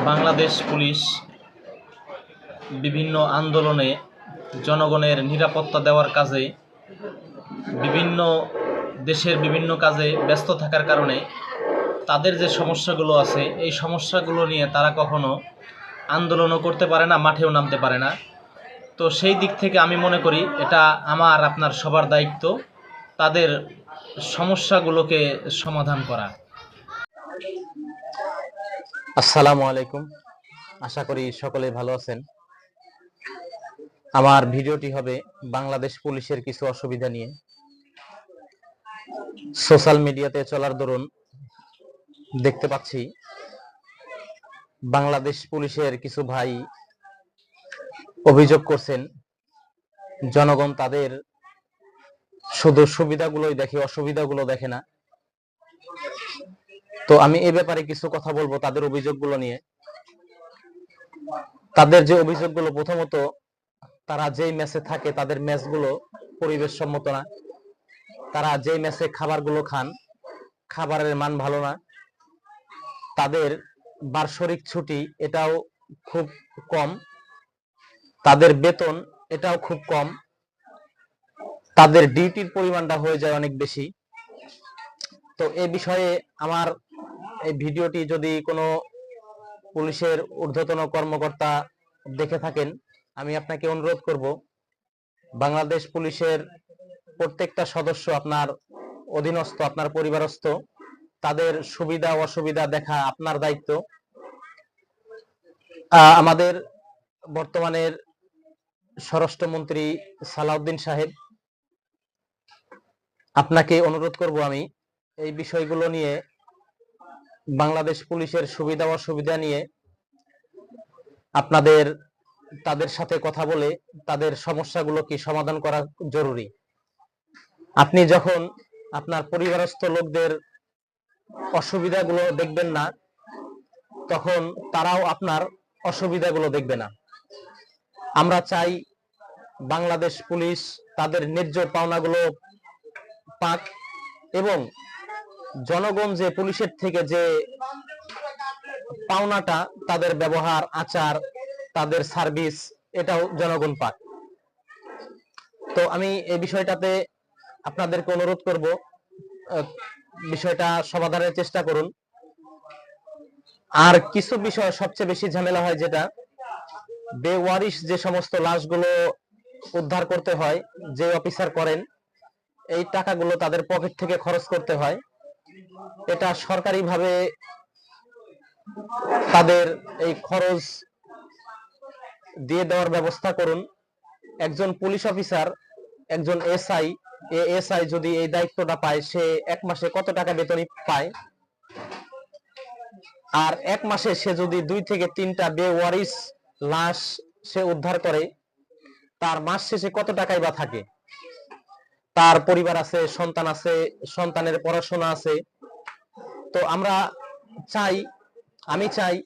Bangladesh police বিভিন্ন আন্দোলনে জনগণের নিরাপত্তা দেওয়ার কাজে বিভিন্ন দেশের বিভিন্ন কাজে ব্যস্ত থাকার কারণে তাদের যে সমস্যাগুলো আছে এই সমস্যাগুলো নিয়ে তারা কখনো আন্দোলনও করতে পারে না, মাঠেও নামতে পারে না। তো সেই দিক থেকে আমি মনে করি এটা আমার আপনার সবার দায়িত্ব তাদের সমস্যাগুলোকে সমাধান করা। আসসালামু আলাইকুম, আশা করি সকলে ভালো আছেন। আমার ভিডিওটি হবে বাংলাদেশ পুলিশের কিছু অসুবিধা নিয়ে। সোশ্যাল মিডিয়াতে চলার দরুন দেখতে পাচ্ছি বাংলাদেশ পুলিশের কিছু ভাই অভিযোগ করছেন জনগণ তাদের শুধু সুবিধাগুলোই দেখে, অসুবিধাগুলো দেখে না। তো আমি এ ব্যাপারে কিছু কথা বলবো তাদের অভিযোগগুলো নিয়ে। তাদের যে অভিযোগগুলো, প্রথমত তারা যেই ম্যাচে থাকে তাদের ম্যাচগুলো পরিবেশ সম্মত না। তারা যেই ম্যাচে খাবারগুলো খান খাবারের মান ভালো না। তাদের বার্ষিক ছুটি এটাও খুব কম, তাদের বেতন এটাও খুব কম, তাদের ডিউটির পরিমাণটা হয়ে যায় অনেক বেশি। তো এই বিষয়ে আমার এই ভিডিওটি যদি কোনো পুলিশের ঊর্ধ্বতন কর্মকর্তা দেখে থাকেন, আমি আপনাকে অনুরোধ করব বাংলাদেশ পুলিশের প্রত্যেকটা সদস্য আপনার অধীনস্থ, আপনার পরিবারস্থ, তাদের সুবিধা অসুবিধা দেখা আপনার দায়িত্ব। আমাদের বর্তমানের স্বরাষ্ট্রমন্ত্রী সালাউদ্দিন সাহেব, আপনাকে অনুরোধ করব আমি এই বিষয়গুলো নিয়ে, বাংলাদেশ পুলিশের সুবিধা অসুবিধা নিয়ে তাদের সাথে কথা বলে তাদের সমস্যাগুলো কি সমাধান করা জরুরি। আপনি যখন আপনার পরিবারস্থ লোকদের অসুবিধাগুলো দেখবেন না, তখন তারাও আপনার অসুবিধাগুলো দেখবে না। আমরা চাই বাংলাদেশ পুলিশ তাদের ন্যায্য পাওনাগুলো পাক এবং জনগণ যে পুলিশের থেকে যে পাওনাটা, তাদের ব্যবহার আচার, তাদের সার্ভিস, এটাও জনগণ পাক। তো আমি এই বিষয়টাতে আপনাদেরকে অনুরোধ করব বিষয়টা সমাধানের চেষ্টা করুন। আর কিছু বিষয় সবচেয়ে বেশি ঝামেলা হয়, যেটা বেওয়ারিশ যে সমস্ত লাশগুলো উদ্ধার করতে হয়, যে অফিসার করেন, এই টাকাগুলো তাদের পকেট থেকে খরচ করতে হয়। এটা সরকারিভাবে তাদের এই খরচ দিয়ে দেওয়ার ব্যবস্থা করুন। একজন পুলিশ অফিসার, একজন এসআই যদি এই দায়িত্বটা পায়, সে এক মাসে কত টাকা বেতন পায়? আর এক মাসে সে যদি 2 থেকে 3টা বেওয়ারিশ লাশ সে উদ্ধার করে, তার মাস শেষে কত টাকাই বা থাকে? তার পরিবার আছে, সন্তান আছে, সন্তানের পড়াশোনা আছে। তো আমি চাই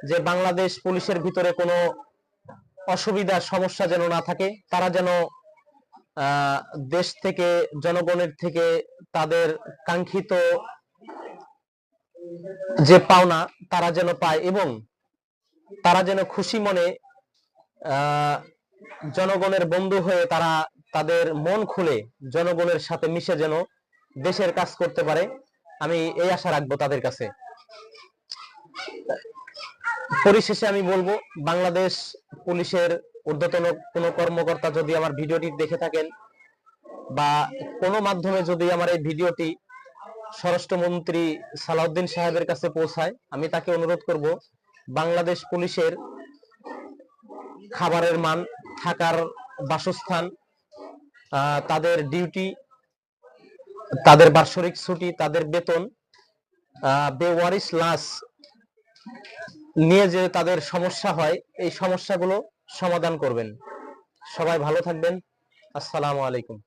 যে বাংলাদেশ পুলিশের ভিতরে কোনো অসুবিধা সমস্যা যেন না থাকে। তারা যেন দেশ থেকে, জনগণের থেকে তাদের কাঙ্ক্ষিত যে পাওনা তারা যেন পায় এবং তারা যেন খুশি মনে জনগণের বন্ধু হয়ে তারা তাদের মন খুলে জনগণের সাথে মিশে যেন দেশের কাজ করতে পারে। আমি এই আশা রাখবো তাদের কাছে। পরিশেষে আমি বলবো, বাংলাদেশ পুলিশের ঊর্ধ্বতন কোনো কর্মকর্তা যদি আমার ভিডিওটি দেখে থাকেন বা কোনো মাধ্যমে যদি আমার এই ভিডিওটি স্বরাষ্ট্রমন্ত্রী সালাউদ্দিন সাহেবের কাছে পৌঁছায়, আমি তাকে অনুরোধ করব বাংলাদেশ পুলিশের খাবারের মান, থাকার বাসস্থান, তাদের ডিউটি, তাদের বার্ষিক ছুটি, তাদের বেতন, বেওয়ারিশ লাশ নিয়ে যে তাদের সমস্যা হয়, এই সমস্যাগুলো সমাধান করবেন। সবাই ভালো থাকবেন। আসসালামু আলাইকুম।